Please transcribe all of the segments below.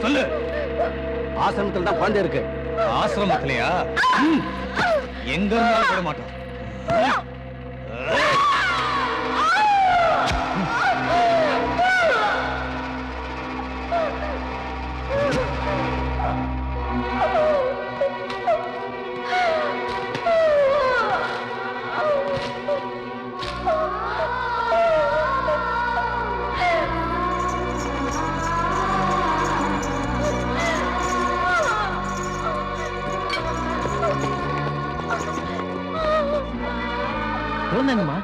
சொல்லு. ஆசிரமத்தில் தான் குழந்தை இருக்கு. ஆசிரமத்திலையா? எங்க இருந்தாலும் விட மாட்டோம். குழந்தைங்கம்மா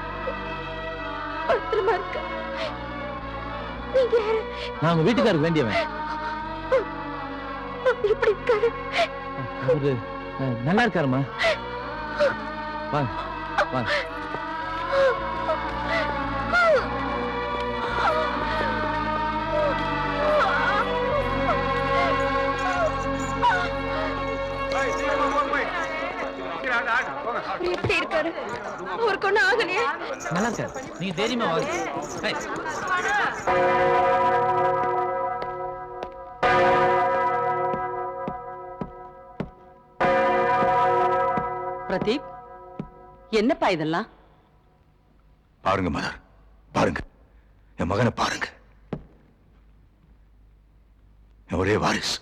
பத்திரமா இருக்கு. நீங்க யாரு? நான் உங்க வீட்டுக்காரருக்கு வேண்டியவன். எப்படி இருக்காரு? அவரு நல்லா இருக்காருமா. வாங்க வாங்க. எப்படி இருக்காரு? அவருக்கு ஒண்ணு ஆகலையே? நல்லா இருக்காரு. நீங்க தைரியமா வாங்க. பிரதீப், என்னப்பா இதெல்லாம்? பாருங்க மதர், பாருங்க என் மகனை பாருங்க. என் ஒரே வாரிஸ்,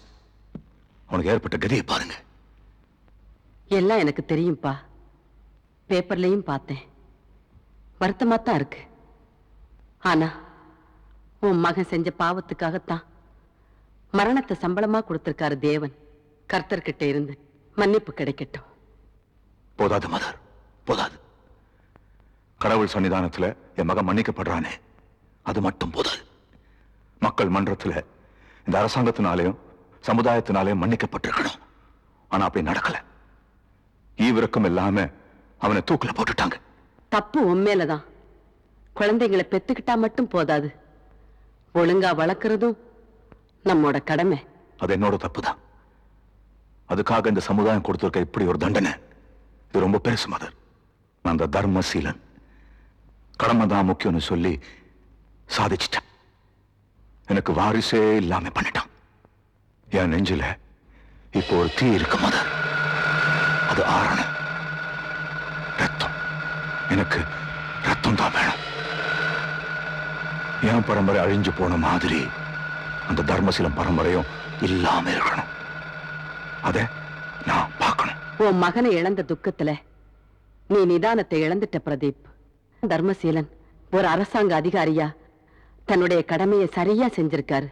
அவனுக்கு ஏற்பட்ட கதியை பாருங்க. எல்லாம் எனக்கு தெரியும்பா. பேப்பர்லயும் பார்த்தேன். வருத்தமாத்தான் இருக்கு. ஆனா உன் மகன் செஞ்ச பாவத்துக்காகத்தான் மரணத்தை சம்பளமா கொடுத்திருக்காரு தேவன். கர்த்தர்கிட்ட இருந்து மன்னிப்பு கிடைக்கட்டும். போதாது மதர், போதாது. கடவுள் சன்னிதானத்துல என் மகன் மன்னிக்கப்படுறானே, அது மட்டும் போதாது. மக்கள் மன்றத்துல இந்த அரசாங்கத்தினாலேயும் சமுதாயத்தினாலேயும் மன்னிக்கப்பட்டிருக்கணும். ஆனா அப்படி நடக்கல. ஈவிரக்கம் இல்லாம அவனை தூக்குல போட்டுட்டாங்க. தப்பு உண்மையிலதான். குழந்தைங்களை பெத்துக்கிட்டா மட்டும் போதாது, ஒழுங்கா வளர்க்கறதும் நம்மோட கடமை. அது என்னோட தப்பு தான். அதுக்காக இந்த சமுதாயம் கொடுத்திருக்க இப்படி ஒரு தண்டனை, இது ரொம்ப பெருசு மதர். நான் அந்த தர்மசீலன், கடமை தான் முக்கியம்னு சொல்லி சாதிச்சிட்டேன். எனக்கு வாரிசே இல்லாம பண்ணிட்டான். என் நெஞ்சில இப்போ ஒரு தீ இருக்கு மதர். அது ஆறணும். ரத்தம், எனக்கு ரத்தம் தான் வேணும். என் பரம்பரை அழிஞ்சு போன மாதிரி அந்த தர்மசீலம் பரம்பரையும் இல்லாம இருக்கணும். அத நான் பார்க்கணும். உன் மகனை இழந்த துக்கத்துல நீ நிதானத்தை இழந்துட்ட பிரதீப். தர்மசீலன் ஒரு அரசாங்க அதிகாரியா தன்னுடைய கடமையை சரியா செஞ்சிருக்காரு.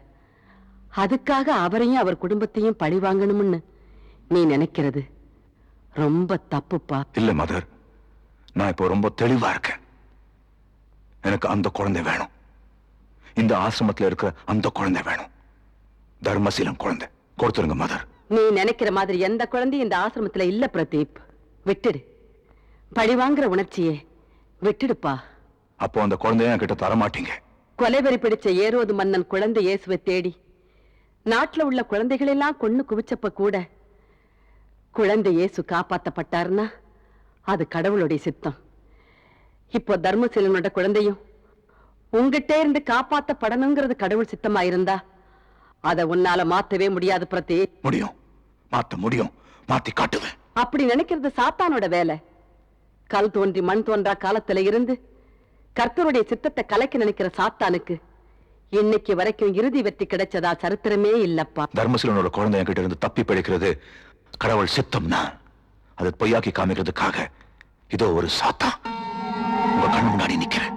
அதுக்காக அவரையும் அவர் குடும்பத்தையும் பழி வாங்கணும்னு நீ நினைக்கிறது ரொம்ப தப்புப்பா. இல்ல மதர், நான் இப்போ ரொம்ப தெளிவா இருக்கேன். எனக்கு அந்த குழந்தை வேணும். இந்த ஆசிரமத்தில் இருக்கிற அந்த குழந்தை வேணும். தர்மசீலம் குழந்தை கொடுத்துருங்க மதர். நீ நினைக்கிற மாதிரி எந்த குழந்தையும் இந்த ஆசிரமத்துல இல்ல பிரதீப். விட்டுடு. பழி வாங்குற உணர்ச்சியே விட்டுடுப்பா. அப்போ அந்த குழந்தைய என்கிட்ட தரமாட்டீங்க. கொலைவெறி பிடிச்ச ஏரோது மன்னன் குழந்தை இயேசுவை தேடி நாட்டுல உள்ள குழந்தைகளெல்லாம் கொன்னு குவிச்சப்ப கூட குழந்தை இயேசு காப்பாத்தப்பட்டாருன்னா அது கடவுளுடைய சித்தம். இப்போ தர்மசீலனோட குழந்தையும் உங்ககிட்ட இருந்து காப்பாத்தப்படணுங்கிறது கடவுள் சித்தமாயிருந்தா அதை உன்னால மாத்தவே முடியாது பிரதி. முடியும், மாத்த முடியும், மாத்தி காட்டுவேன். அப்படி நினைக்கிறது சாத்தானோட வேலை. கல் தோன்றி மண் தோன்றா காலத்துல இருந்து கர்த்தருடைய சித்தத்தை கலைக்க நினைக்கிற சாத்தானுக்கு இன்னைக்கு வரைக்கும் இறுதி வெற்றி கிடைச்சதா சரித்திரமே இல்லப்பா. தர்மசீலனோட குழந்தை என்கிட்ட இருந்து தப்பி பிழைக்கிறது கடவுள் சித்தம்னா அதை பொய்யாக்கி காமிக்கிறதுக்காக இதோ ஒரு சாத்தான் உங்க கண்ணு முன்னாடி நிக்கிறேன்.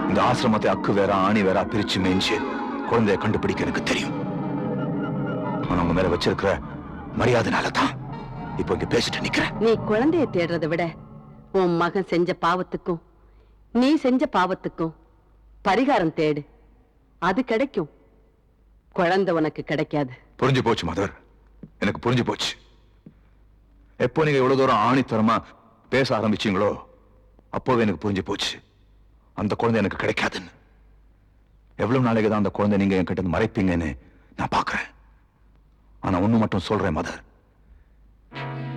இந்த ஆசிரமத்தை அக்கு வேற ஆணி வேற பிரிச்சு மேய்ஞ்சு குழந்தைய கண்டுபிடிக்க எனக்கு தெரியும். ஆனா உங்க மேல வச்சிருக்கிற மரியாதைனால தான் இப்போ இங்க பேசிட்டு நிக்கிறேன். நீ குழந்தைய தேடுறதை விட உன் மகன் செஞ்ச பாவத்துக்கும் நீ செஞ்ச பாவத்துக்கும் பரிகாரம் தேடு. அது கிடைக்கும். குழந்தை உனக்கு கிடைக்காது. புரிஞ்சு போச்சு மதர், எனக்கு புரிஞ்சு போச்சு. எப்போ நீங்க எவ்வளவு தூரம் ஆணித்தரமா பேச ஆரம்பிச்சீங்களோ அப்போவே எனக்கு புரிஞ்சு போச்சு அந்த குழந்தை எனக்கு கிடைக்காதுன்னு. எவ்வளவு நாளைக்கு தான் அந்த குழந்தை நீங்க என்கிட்ட மறைப்பீங்கன்னு நான் பாக்குறேன். ஆனா ஒண்ணு மட்டும் சொல்றேன் மதர்,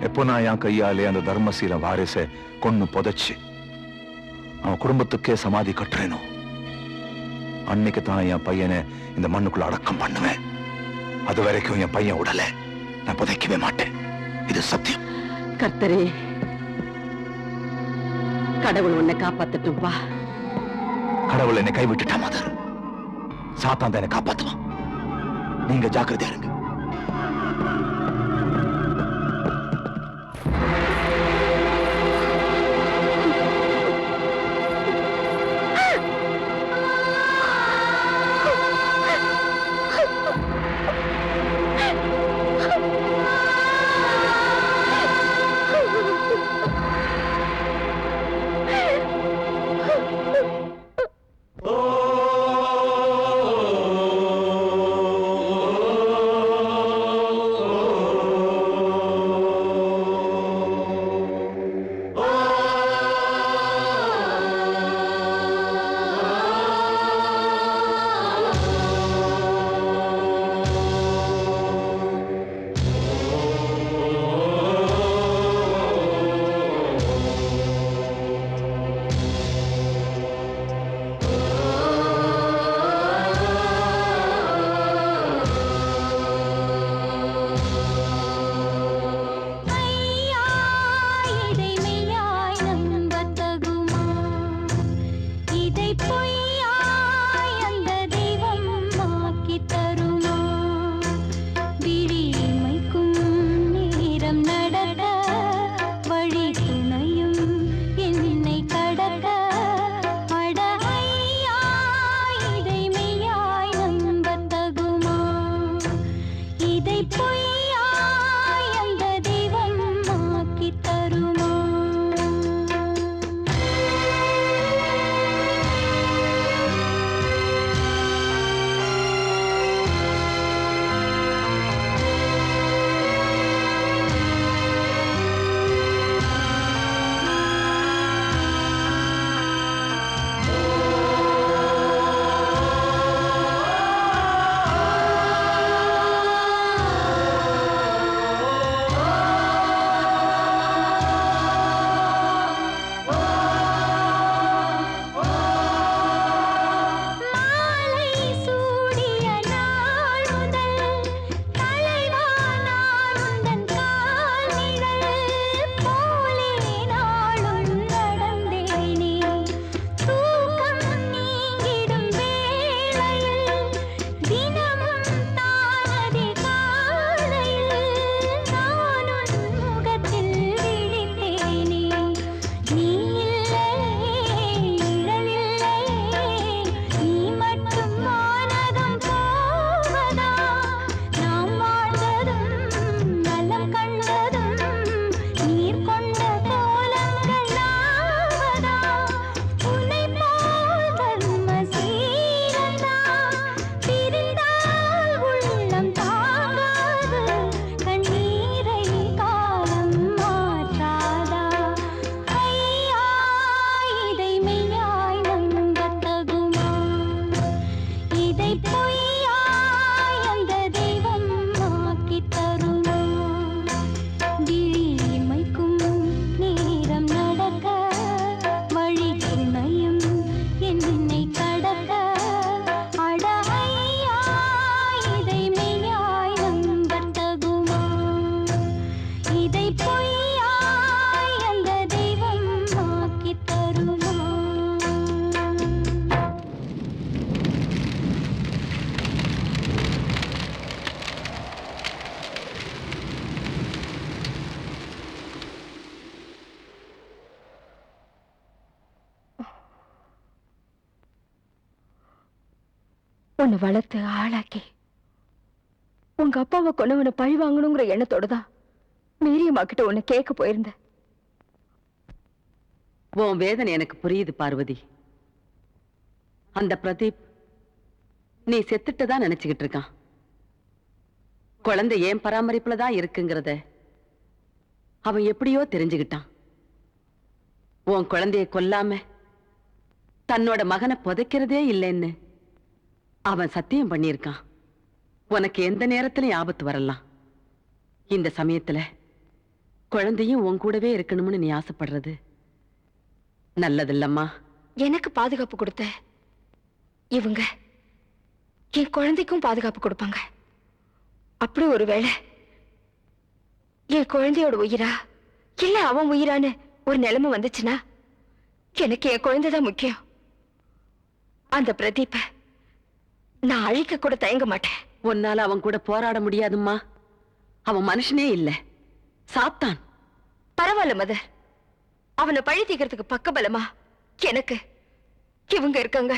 எப்போ நான் என் கையாலே அந்த தர்மசீல வாரிசை கொன்னு புதைச்சு அவன் குடும்பத்துக்கே சமாதி கட்டுறேனோ அன்னைக்கு தான் என் பையனை இந்த மண்ணுக்குள்ள அடக்கம் பண்ணுவேன். அது வரைக்கும் என் பையன் உடலை நான் புதைக்கவே மாட்டேன். இது சத்தியம். கர்த்தரே, கடவுள் உன்னை காப்பாத்தட்டும்பா. கடவுள் என்னை கைவிட்டுட்டா மதர், சாத்தான் தான் என்னை காப்பாத்துவான். நீங்க ஜாக்கிரதையா இருங்க. உன்னை வளர்த்து ஆளாக்கி உங்க அப்பாவை கொண்டவனை பழி வாங்கணுங்கிற எண்ணத்தோட தான் மீரியம்மா கிட்ட உன்னை கேட்க போயிருந்த. உன் வேதனை எனக்கு புரியுது பார்வதி. அந்த பிரதீப் நீ செத்துட்டுதான் நினைச்சுக்கிட்டு இருக்கான். குழந்தை ஏன் பராமரிப்புலதான் இருக்குங்கிறத அவன் எப்படியோ தெரிஞ்சுக்கிட்டான். உன் குழந்தைய கொல்லாம தன்னோட மகனை புதைக்கிறதே இல்லைன்னு அவன் சத்தியம் பண்ணியிருக்கான். உனக்கு எந்த நேரத்திலும் ஆபத்து வரலாம். இந்த சமயத்துல குழந்தையும் உன் கூடவே இருக்கணும்னு நீ ஆசைப்படுறது நல்லதில்லம்மா. எனக்கு பாதுகாப்பு கொடுத்த இவங்க என் குழந்தைக்கும் பாதுகாப்பு கொடுப்பாங்க. அப்படி ஒருவேளை என் குழந்தையோட உயிரா இல்ல அவன் உயிரான்னு ஒரு நிலைமை வந்துச்சுன்னா எனக்கு என் குழந்தைதான் முக்கியம். அந்த பிரதீப நான் அழிக்க கூட தயங்க மாட்டேன். உன்னால அவன் கூட போராட முடியாதும்மா. அவன் மனுஷனே இல்ல, சாத்தான். பரவாயில்ல மதர், அவனை பழி தீக்கிறதுக்கு பக்கபலமா எனக்கு இவங்க இருக்காங்க.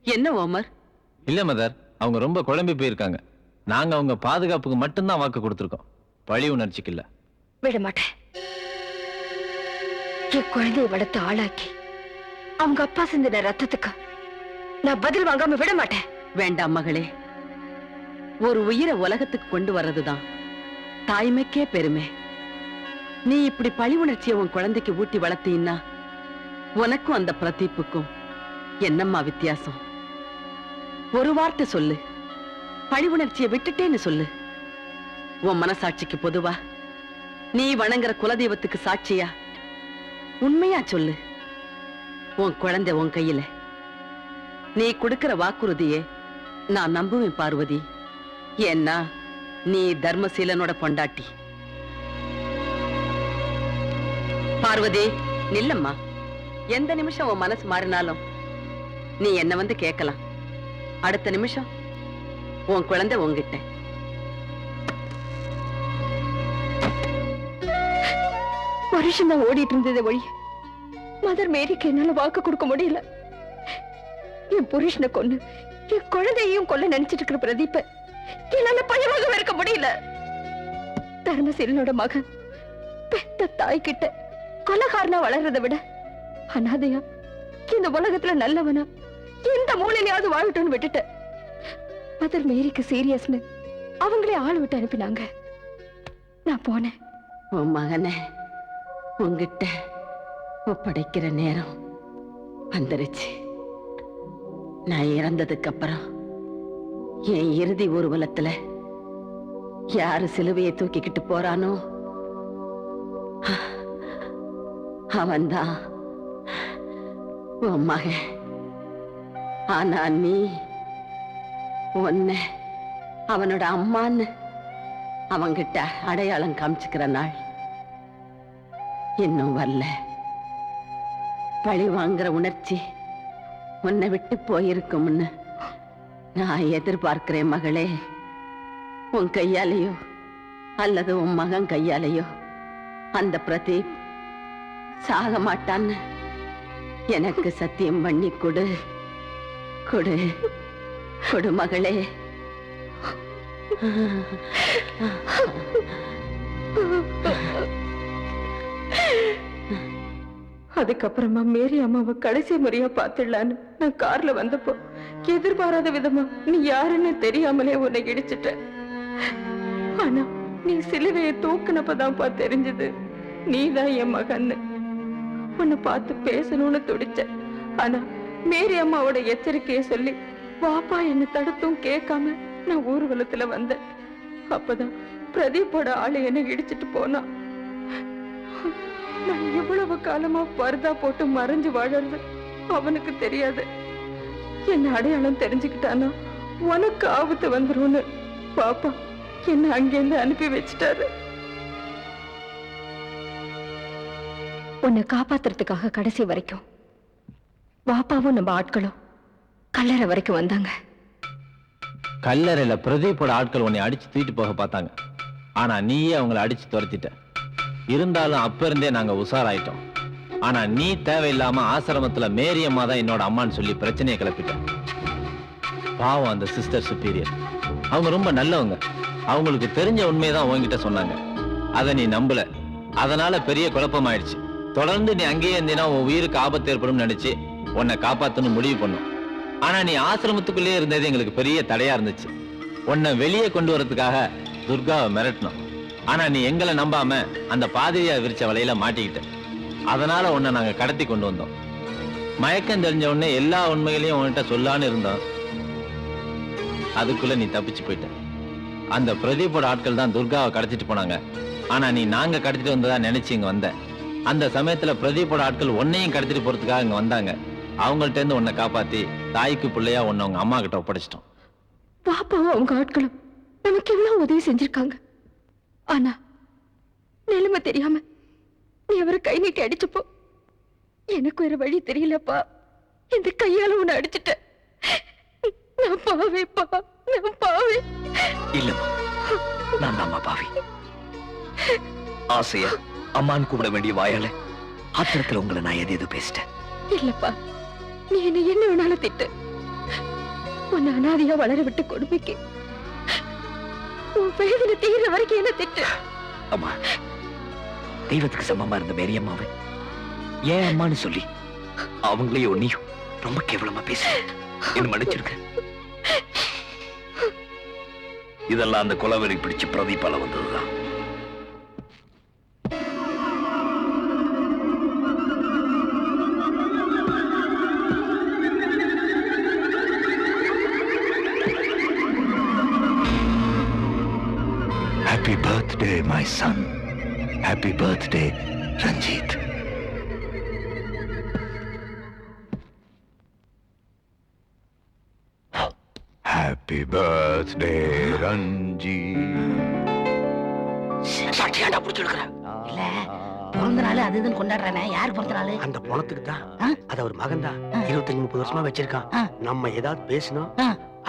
என்ன ஓமர்? இல்ல மதர், அவங்க ரொம்ப குழம்பி போயிருக்காங்க. நாங்க அவங்க பாதுகாப்புக்கு மட்டும்தான் வாக்கு கொடுத்திருக்கோம், பழி உணர்ச்சிக்கு இல்ல. விட மாட்டேன். என் குழந்தையை வளர்த்து ஆளாக்கி அவங்க அப்பா சிந்தின ரத்தத்துக்கு நான் பதில் வாங்காம விட மாட்டேன். வேண்டாம் மகளே, ஒரு உயிரை உலகத்துக்கு கொண்டு வர்றதுதான் தாய்மைக்கே பெருமை. நீ இப்படி பழி உணர்ச்சியை உன் குழந்தைக்கு ஊட்டி வளர்த்தீன்னா உனக்கும் அந்த பிரதீப்புக்கும் என்னம்மா வித்தியாசம்? ஒரு வார்த்தை சொல்லு, பழி உணர்ச்சியை விட்டுட்டேன்னு சொல்லு. உன் மனசாட்சிக்கு பொதுவா நீ வணங்குற குலதெய்வத்துக்கு சாட்சியா உண்மையா சொல்லு. உன் குழந்தை உன் கையில. நீ கொடுக்கிற வாக்குறுதியே நான் நம்புவேன் பார்வதி. ஏன்னா நீ தர்மசீலனோட பொண்டாட்டி. பார்வதி நில்லம்மா. எந்த நிமிஷம் உன் மனசு மாறினாலும் நீ என்ன வந்து கேட்கலாம். அடுத்த நிமிஷம் உன் குழந்தை உன்கிட்ட. வருஷம் தான் ஓடிட்டு இருந்தது ஒழி மதர் மேரிக்கு என்னால வாக்கு கொடுக்க முடியல. என் புருஷனை கொண்டு என் குழந்தையையும் கொல்ல நினைச்சிட்டு இருக்கிற பிரதீப என்னால பழமாக இருக்க முடியல. தர்மசீலனோட மகன் பெத்த தாய் கிட்ட கொலகாரனா வளர்றதை விட அனாதையா இந்த உலகத்துல நல்லவனா எந்த மூலையிலையாவது வாழட்டும்னு விட்டுட்ட. மதர் மேரிக்கு சீரியஸ்னு அவங்களே ஆள் விட்டு அனுப்பினாங்க. நான் போனேன். உன் மகனை உன்கிட்ட ஒப்படைக்கிற நேரம் வந்துருச்சு. நான் இறந்ததுக்கு அப்புறம் என் இறுதி ஊர்வலத்துல யாரு சிலுவையை தூக்கிக்கிட்டு போறானோ அவன்தான் உன் மகன். ஆனா நீ உன்னை அவனோட அம்மான்னு அவங்கிட்ட அடையாளம் காமிச்சுக்கிற நாள் இன்னும் வரல. பழி வாங்குற உணர்ச்சி உன்னை விட்டு போயிருக்கும்னு நான் எதிர்பார்க்கிறேன் மகளே. உன் கையாலேயோ அல்லது உன் மகன் கையாலேயோ அந்த பிரதீப் சாக மாட்டான்னு எனக்கு சத்தியம் பண்ணி கொடு. கொடு கொடு மகளே. அதுக்கப்புறமா மேரி அம்மாவை கடைசி முறையா பாத்துடலான்னு நான் கார்ல வந்தப்போ எதிர்பாராத விதமா நீ யாருன்னு தெரியாமலே உன்னை இடிச்சிட்ட. ஆனா நீ சிலுவையை தூக்குனப்பதான் தெரிஞ்சது நீதான் என் மகன்னு. உன்னை பார்த்து பேசணும்னு துடிச்ச. ஆனா மேரி அம்மாவோட எச்சரிக்கையை சொல்லி பாப்பா என்ன தடுத்தும் கேட்காம நான் ஊர்வலத்துல வந்தேன். அப்பதான் பிரதீப்போட ஆளு என்ன இடிச்சிட்டு போனா. நான் எவ்வளவு காலமா பர்தா போட்டு மறைஞ்சு வாழறது அவனுக்கு தெரியாது. என்ன அடையாளம் தெரிஞ்சுக்கிட்டானா உனக்கு ஆபத்து வந்துரும்னு பாப்பா என்ன அங்கிருந்து அனுப்பி வச்சிட்டாரு. உன்னை காப்பாத்துறதுக்காக கடைசி வரைக்கும் பாப்பாவும் நம்ம ஆட்களும் கல்லறை வரைக்கும் வந்தாங்க. கல்லறையில பிரதீப்போட ஆட்கள் உன்னை அடிச்சு தூக்கிட்டு போக பார்த்தாங்க. ஆனா நீயே அவங்களை அடிச்சு துரத்திட்ட. இருந்தாலும் அப்ப இருந்தே நாங்க உஷாராயிட்டோம். ஆனா நீ தேவையில்லாம ஆசிரமத்துல மேரி அம்மா தான் என்னோட அம்மான்னு சொல்லி பிரச்சனையை கிளப்பிட்ட. பாவம் அந்த சிஸ்டர் சுப்பீரியர், அவங்க ரொம்ப நல்லவங்க. அவங்களுக்கு தெரிஞ்ச உண்மையதான் உன்கிட்ட சொன்னாங்க. அதை நீ நம்பல. அதனால பெரிய குழப்பமாயிடுச்சு. தொடர்ந்து நீ அங்கேயே இருந்தீனா உன் உயிருக்கு ஆபத்து ஏற்படும் நினைச்சு உன்னை காப்பாத்தணும் முடிவு பண்ணும். ஆனா நீ ஆசிரமத்துக்குள்ளே இருந்தது எங்களுக்கு பெரிய தடையா இருந்துச்சு. உன்னை வெளியே கொண்டு வரதுக்காக துர்காவை மிரட்டணும். ஆனா நீ எங்களை நம்பாம அந்த பாதிரியா விரிச்ச வலையில மாட்டிக்கிட்ட. அதனால உன்னை நாங்க கடத்தி கொண்டு வந்தோம். மயக்கம் தெரிஞ்ச உடனே எல்லா உண்மைகளையும் உன்கிட்ட சொல்லான்னு இருந்தோம். அதுக்குள்ள நீ தப்பிச்சு போயிட்ட. அந்த பிரதீப்போட ஆட்கள் தான் துர்காவை கடத்திட்டு போனாங்க. ஆனா நீ நாங்க கடத்திட்டு வந்ததா நினைச்சு இங்க வந்த. அந்த சமயத்துல பிரதீப்போட ஆட்கள் உன்னையும் கடத்திட்டு போறதுக்காக இங்க வந்தாங்க. அவங்கள்ட்ட இருந்து உன்னை காப்பாத்தி தாய்க்கு பிள்ளையா உன்னை உங்க அம்மா கிட்ட ஒப்படைச்சிட்டோம். பாப்பாவும் அவங்க ஆட்களும் நமக்கு எவ்வளவு உதவி செஞ்சிருக்காங்க. ஆனா நிலைமை தெரியாம நீ அவரை கை நீட்டி அடிச்சப்போ எனக்கு வேற வழி தெரியலப்பா. இந்த கையால உன்னை அடிச்சுட்ட. நான் பாவேப்பா, நான் பாவே. இல்லம்மா, நான் அம்மா பாவி. ஆசையா அம்மான்னு கூப்பிட வேண்டிய வாயால ஆத்திரத்துல உங்களை நான் எது பேசிட்டேன். இல்லப்பா, நீ என்ன வேணாலும் திட்டு. உன்னை அனாதையா வளர விட்டு கொடுமைக்கு உன் வேதனை தீர வரைக்கும் என்ன திட்டு. அம்மா, தெய்வத்துக்கு சமமா இருந்த மேரி அம்மாவை ஏன் அம்மான்னு சொல்லி அவங்களையும் ஒன்னையும் ரொம்ப கேவலமா பேச என்ன மன்னிச்சிருக்க. இதெல்லாம் அந்த கொலவெறி பிடிச்சு பிரதீபால வந்ததுதான். Happy birthday, my son. Happy birthday, Ranjit. Happy birthday, Ranjit. சாட்சியாண்டா புடிச்சிருக்கிற இல்ல பிறந்த நாள் அது இதுன்னு கொண்டாடுறானே. யாரு பிறந்த நாள்? அந்த பணத்துக்கு தான். அது ஒரு மகன் தான் 25-30 வருஷமா வச்சிருக்கான். நம்ம ஏதாவது பேசணும்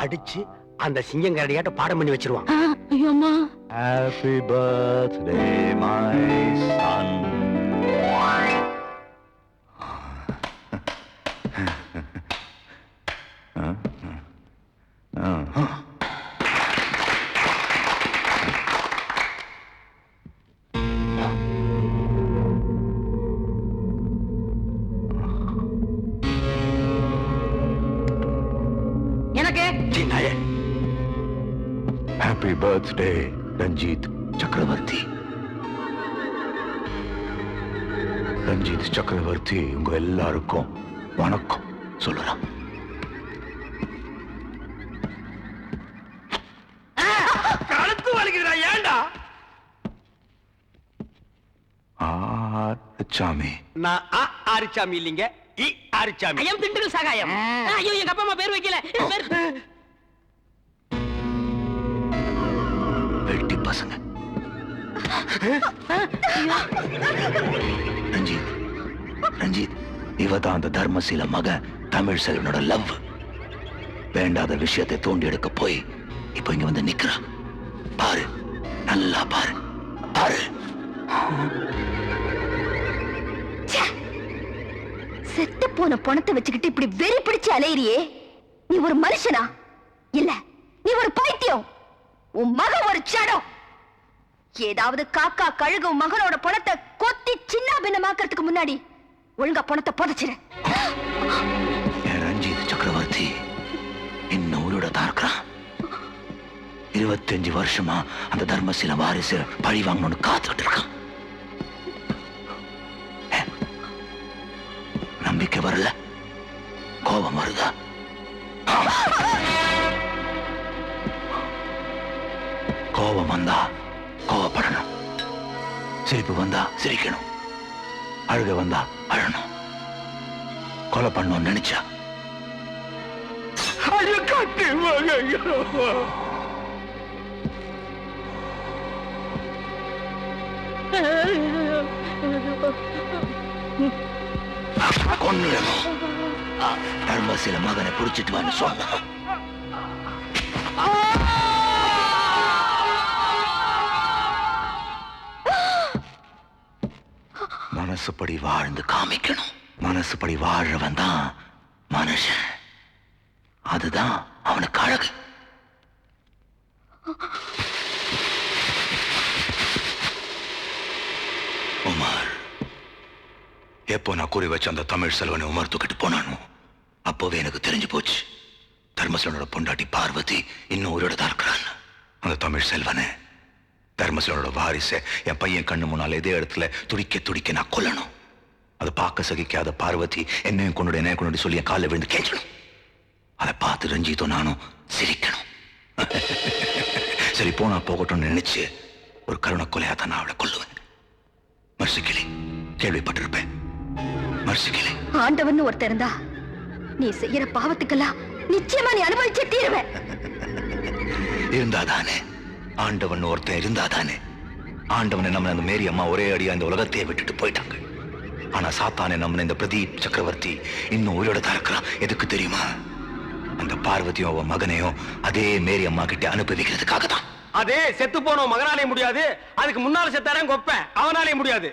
அடிச்சு அந்த சிங்கம் கரடியாட்ட பாடம் பண்ணி வச்சிருவான். ஐயோ அம்மா. Happy birthday, my son. எனக்கு Happy birthday, Ranjit Chakravarti. Ranjit Chakravarti உங்க எல்லாருக்கும் வணக்கம் சொல்லுறான். கழுத்து வலிக்குதுடா, ஏன்டா? ஆச்சாமி. நான் ஆரிச்சாமி இல்லைங்க, ஆரிச்சாமி. ஐயம் திண்டுக்கல் சகாயம். ஐயோ எங்க அப்பா அம்மா பேர் வைக்கல. வெட்டி பசங்க. ரஞ்சித், ரஞ்சித் இவதான் அந்த தர்மசீல மக தமிழ் செல்வனோட லவ். வேண்டாத விஷயத்தை தோண்டி எடுக்க போய் இப்ப இங்க வந்து நிக்கிறா. பாரு, நல்லா பாரு, பாரு. செத்து போன பணத்தை வச்சுக்கிட்டு இப்படி வெறி பிடிச்சு அலையிறியே, நீ ஒரு மனுஷனா? இல்ல, நீ ஒரு பைத்தியம். உன் மகன் ஒரு சடம். ஏதாவது காக்கா கழுகு உன் மகனோட பணத்தை கொத்தி சின்ன பின்னமாக்கிறதுக்கு முன்னாடி ஒழுங்கா பணத்தை புதைச்சிரு. ரஞ்சித் சக்கரவர்த்தி இன்னும் உயிரோட தான் இருக்கிறான். 25 வருஷமா அந்த தர்மசீல வாரிசு பழி வாங்கணும்னு காத்துக்கிட்டு இருக்கான். நம்பிக்கை வரல, கோபம் வருதா? கோபம் வந்தா கோபப்படணும், சிரிப்பு வந்தா சிரிக்கணும், அழுக வந்தா அழணும். கொலை பண்ணணும்னு நினைச்சா கொன்னுடணும். தர்மசீல மகனை புடிச்சிட்டு வான்னு சொன்ன. மனசுப்படி வாழ்ந்து காமிக்கணும். மனசுப்படி வாழ்றவன் தான் மனுஷன். அதுதான் அவனுக்கு அழகு. உமர், எப்போ நான் குறி வச்ச அந்த தமிழ் செல்வனை உமர் தூக்கிட்டு போனானோ அப்போவே எனக்கு தெரிஞ்சு போச்சு, தர்மசேலனோட பொண்டாட்டி பார்வதி இன்னும் உயிரோட தான் இருக்கிறான். அந்த தமிழ் செல்வனை, தர்மசேலனோட வாரிசை என் பையன் கண்ணு முன்னால் இதே இடத்துல துடிக்க துடிக்க நான் கொல்லணும். அதை பார்க்க சகிக்காத பார்வதி என்னையும் கொண்டு சொல்லி என் காலில் விழுந்து கேட்கணும். அதை பார்த்து ரஞ்சித்தும் நானும் சிரிக்கணும். சரி போனா போகட்டும்னு நினைச்சு ஒரு கருணை கொலையா தான் நான் அவளை கொல்லுவேன். மர்சிக்கிளி, கேள்விப்பட்டிருப்பேன். மர்சிக்கிளி, ஆண்டவன் ஒருத்தர் இருந்தா நீ செய்யற பாவத்துக்கெல்லாம் நிச்சயமா நீ அனுபவிச்சே தீருவ. இருந்தாதானே ஆண்டவன் ஒருத்தன் இருந்தாதானே ஆண்டவனை நம்ம அந்த மேரி அம்மா ஒரே அடியா இந்த உலகத்தையே விட்டுட்டு போயிட்டாங்க. ஆனா சாத்தானே நம்ம இந்த பிரதீப் சக்கரவர்த்தி இன்னும் உயிரோட தான் இருக்கிறான். எதுக்கு தெரியுமா? அந்த பார்வதியும் அவன் மகனையும் அதே மேரி அம்மா கிட்ட அனுப்பி வைக்கிறதுக்காக தான். அதே செத்து போன மகனாலே முடியாது, அதுக்கு முன்னால செத்தாரன் கொப்ப அவனாலே முடியாது.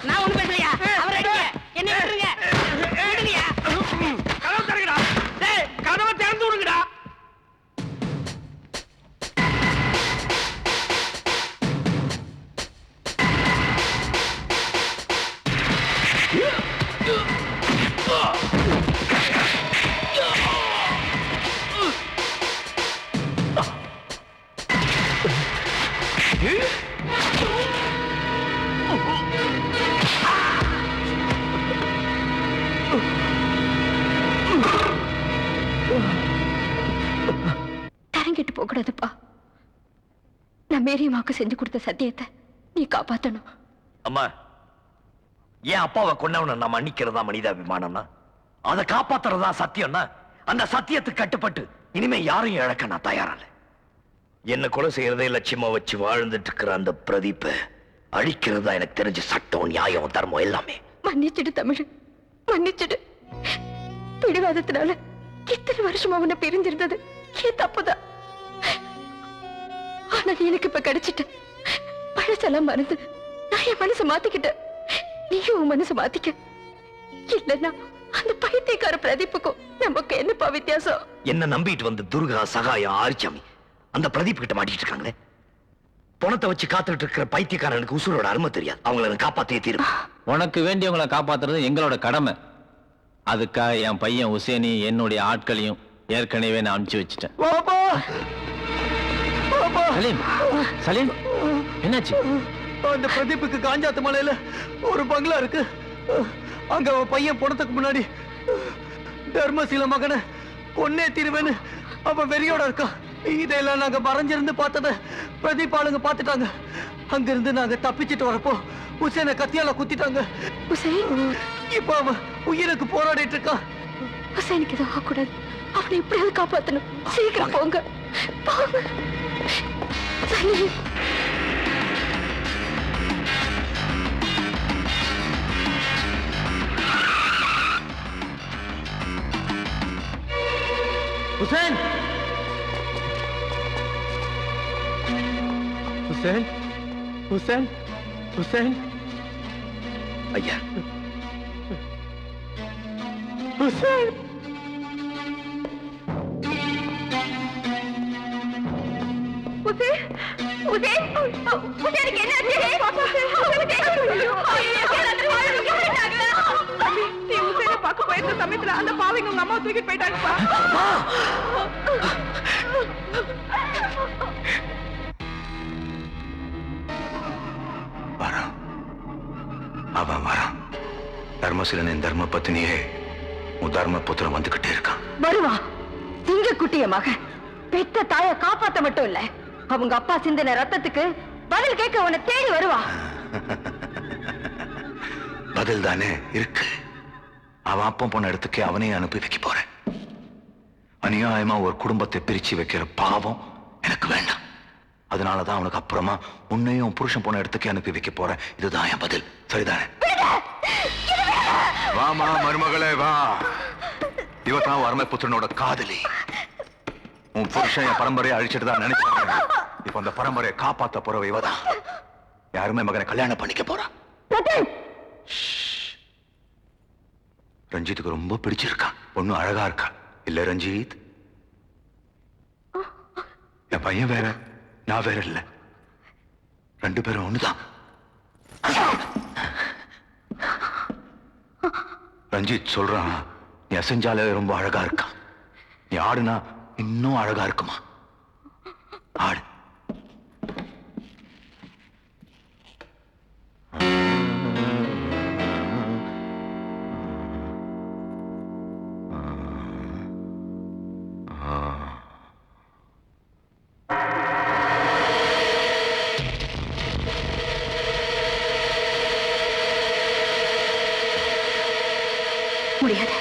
நான் ஒண்ணு பேசுறியா? அவரை அடிங்க, என்ன விட்டுருங்க, விடுங்கயா. கதவை திறங்கடா, டேய் கதவை திறந்து விடுங்கடா. தரங்கிட்டு போகக்கூடாதுப்பா. நான் மேரியம்மாவுக்கு செஞ்சு கொடுத்த சத்தியத்தை நீ காப்பாத்தணும். அம்மா, என் அப்பாவை கொன்னவனை நான் மன்னிக்கிறதா மனிதாபிமானம்னா, அதை காப்பாத்துறதா சத்தியம்னா, அந்த சத்தியத்துக்கு கட்டுப்பட்டு இனிமே யாரையும் இழக்க நான் தயாரில்லை. என்ன கொலை செய்யறதே லட்சியமா வச்சு வாழ்ந்துட்டு இருக்கிற அந்த பிரதீப்பை அழிக்கிறதா எனக்கு தெரிஞ்ச சட்டம், நியாயம், தர்மம் எல்லாமே. மன்னிச்சிடு தமிழ், மன்னிச்சிடு. பிடிவாதத்தினால இத்தனை வருஷமா அவனை பிரிஞ்சிருந்தது ஏன் தப்புதான். ஆனா நீ எனக்கு இப்ப கிடைச்சிட்ட. பழசெல்லாம் மறந்து நான் என் மனசை மாத்திக்கிட்டேன். நீயும் உன் மனசை மாத்திக்க. இல்லன்னா அந்த பைத்தியக்கார பிரதீப்புக்கும் நமக்கு என்னப்பா வித்தியாசம்? என்ன நம்பிட்டு வந்து துர்கா, சகாயம், ஆரிச்சாமி அந்த பிரதீப் கிட்ட மாட்டிட்டு இருக்காங்களே. பணத்தை வச்சு காத்துட்டு இருக்கிற பைத்தியக்காரனுக்கு உசுரோட அருமை தெரியாது. அவங்கள காப்பாத்தியே தீரும். உனக்கு வேண்டியவங்களை காப்பாத்துறது எங்களோட கடமை. அதுக்காக என் பையன் உசேனி என்னுடைய ஆட்களையும் ஏற்கனவே நான் அனுப்பிச்சு வச்சுட்டேன். சலீம், சலீம், என்னாச்சு? அந்த பிரதீப்புக்கு காஞ்சாத்து மலையில ஒரு பங்களா இருக்கு. அங்க அவன் பையன் போனதுக்கு முன்னாடி தர்மசீல மகனை கொன்னே தீருவேன்னு அவன் வெறியோட இருக்கான். இதெல்லாம் நாங்க மறைஞ்சிருந்து பார்த்தத பிரதீப் ஆளுங்க பார்த்துட்டாங்க. அங்கிருந்து நாங்க தப்பிச்சிட்டு வரப்போ உசேனை கத்தியால குத்திட்டாங்க. இப்ப அவன் உயிருக்கு போராடிட்டு இருக்கான். உசேனுக்கு எதுவும் ஆகக்கூடாது. அவனை எப்படியாவது காப்பாத்தணும். சீக்கிரம் போங்க, போங்க. சலீம், हुसैन, हुसैन, हुसैन, हुसैन, ஐயா, हुसैन. உசேனுக்கு என்னாச்சு? நீ உசேனை பார்க்க போயிருந்த சமயத்துல அந்த பாவிங்க உங்க அம்மா தூக்கிட்டு போயிட்டாங்கப்பா. வரான், அவன் வரான். தர்மசீலனின் தர்ம பத்னியே உன் தர்ம புத்திரம் வந்துகிட்டே இருக்கான். வருவா. சிங்கக்குட்டிய மகன் பெத்த தாய காப்பாத்த மட்டும் இல்ல, அவங்க அப்பா சிந்தின ரத்தத்துக்கு பதில் கேட்க உன்னை தேடி வருவா. பதில் தானே இருக்கு. அவன் அப்பம் போன இடத்துக்கு அவனையும் அனுப்பி வைக்க போறேன். அநியாயமா ஒரு குடும்பத்தை பிரிச்சு வைக்கிற பாவம் எனக்கு வேண்டாம். அதனாலதான் அவனுக்கு அப்புறமா உன்னையும் புருஷன் போன இடத்துக்கு அனுப்பி வைக்க போறேன். இதுதான் என் பதில். சரிதானே? வாமா மருமகளே வா. இவதான் வறுமை புத்திரனோட காதலி. உன் புருஷன் என் பரம்பரையை அழிச்சிட்டு தான் நினைச்சாங்க. இப்ப அந்த பரம்பரையை காப்பாத்த போறவ இவதான். யாருமே மகனை கல்யாணம் பண்ணிக்க போறா. ரஞ்சித்துக்கு ரொம்ப பிடிச்சிருக்கா. பொண்ணு அழகா இருக்கா. இல்ல ரஞ்சித்? என் பையன் வேற, நான் வேற இல்ல. ரெண்டு பேரும் ஒண்ணுதான். ரஞ்சித் சொல்றான், நீ அசைஞ்சாலே ரொம்ப அழகா இருக்கா. நீ ஆடுனா இன்னும் அழகா இருக்குமா. ஆடு. முடியாது.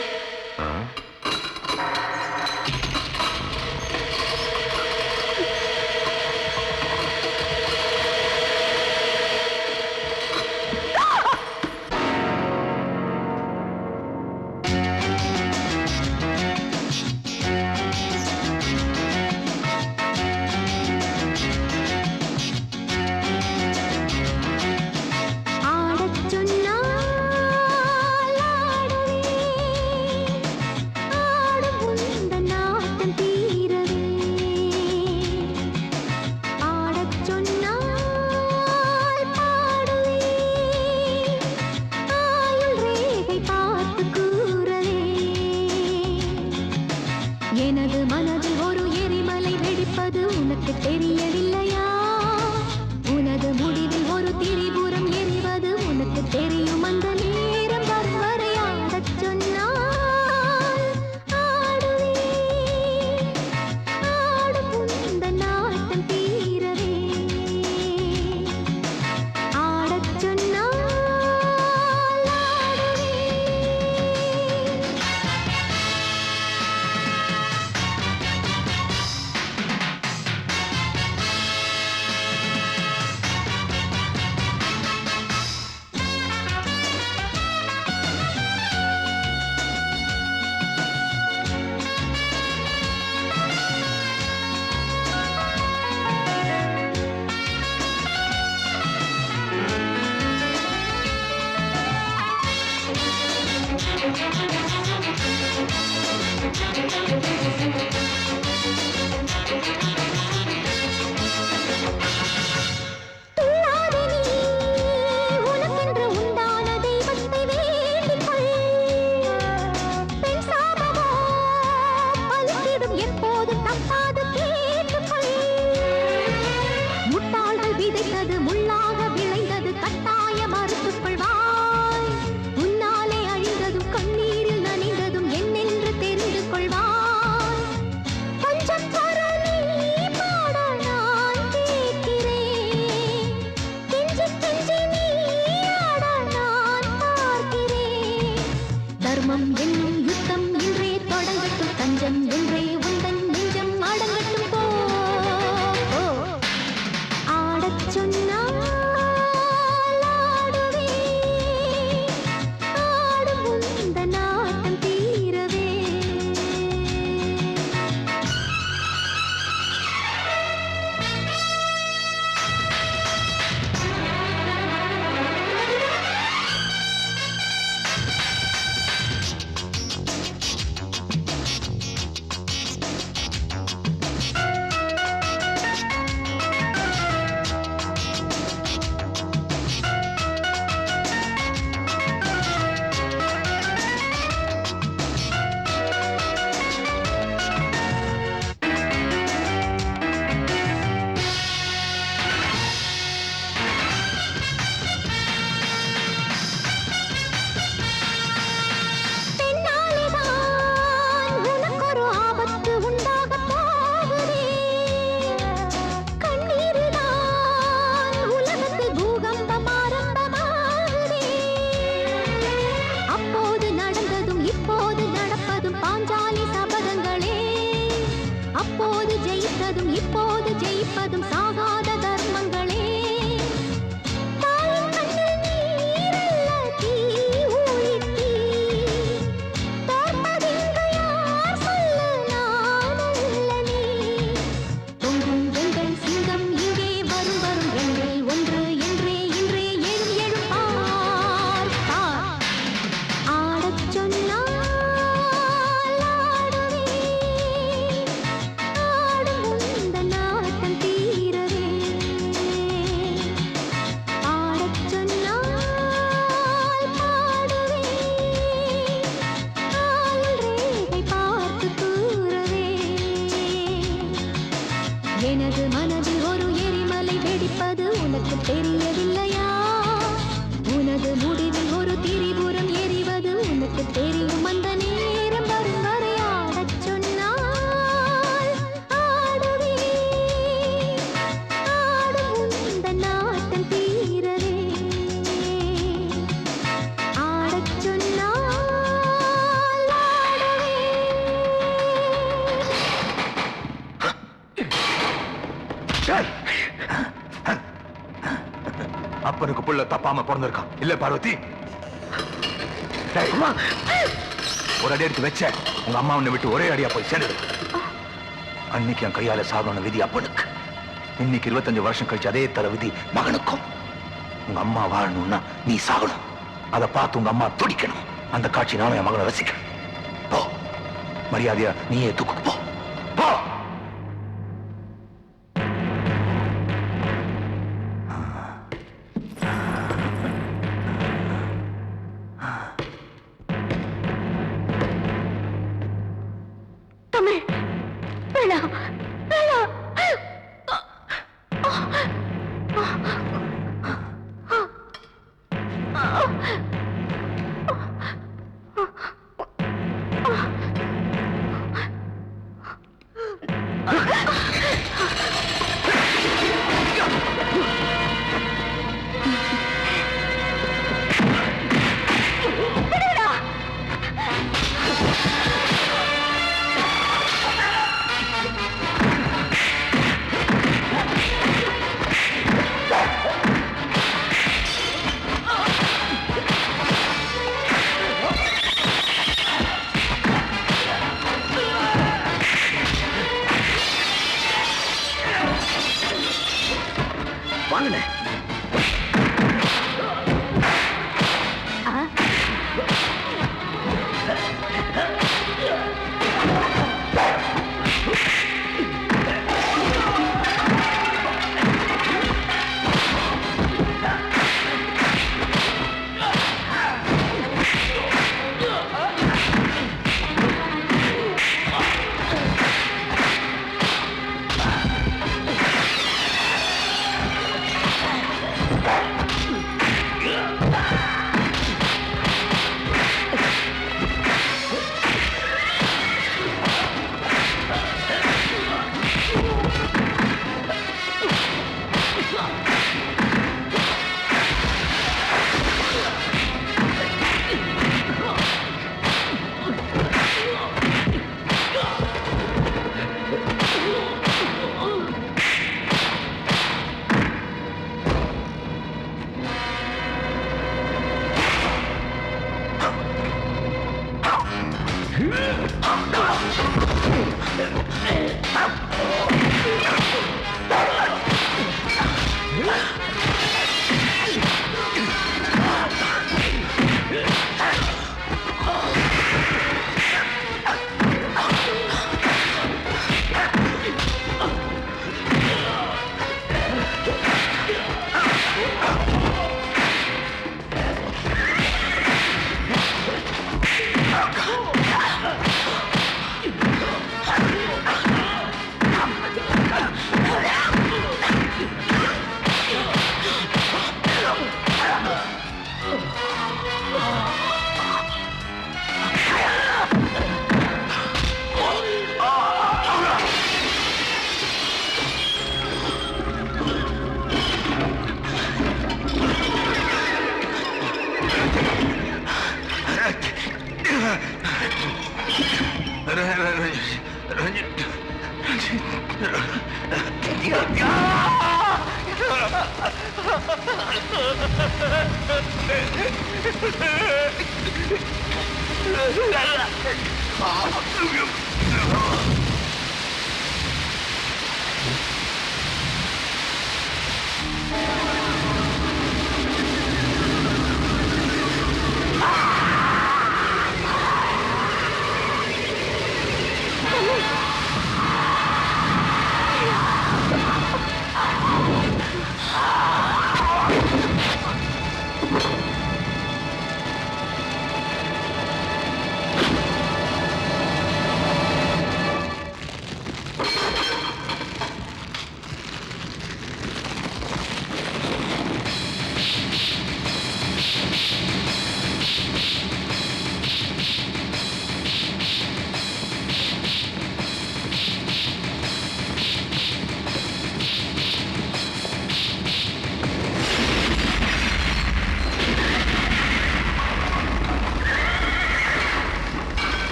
அப்பனுக்கு புள்ள தப்பாம பிறந்திருக்கான் இல்ல பார்வதி? ஒரு அடி எடுத்து வச்ச உங்க அம்மா உன்னை விட்டு ஒரே அடியா போய் சேர்ந்துடு. அன்னைக்கு என் கையால சாகணும் விதி அப்பனுக்கு. இன்னைக்கு 25 வருஷம் கழிச்சு அதே தர விதி மகனுக்கும். உங்க அம்மா வாழணும்னா நீ சாகணும். அதை பார்த்து உங்க அம்மா துடிக்கணும். அந்த காட்சி நானும் என் மகனை ரசிக்கணும். போ, மரியாதையா நீயே தூக்கு போ. போ.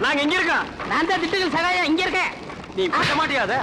நாங்க எங்க இருக்கோம்? நான் தான் திட்டுகள் சகாயம் இங்க இருக்கேன். நீ பண்ண மாட்டியாத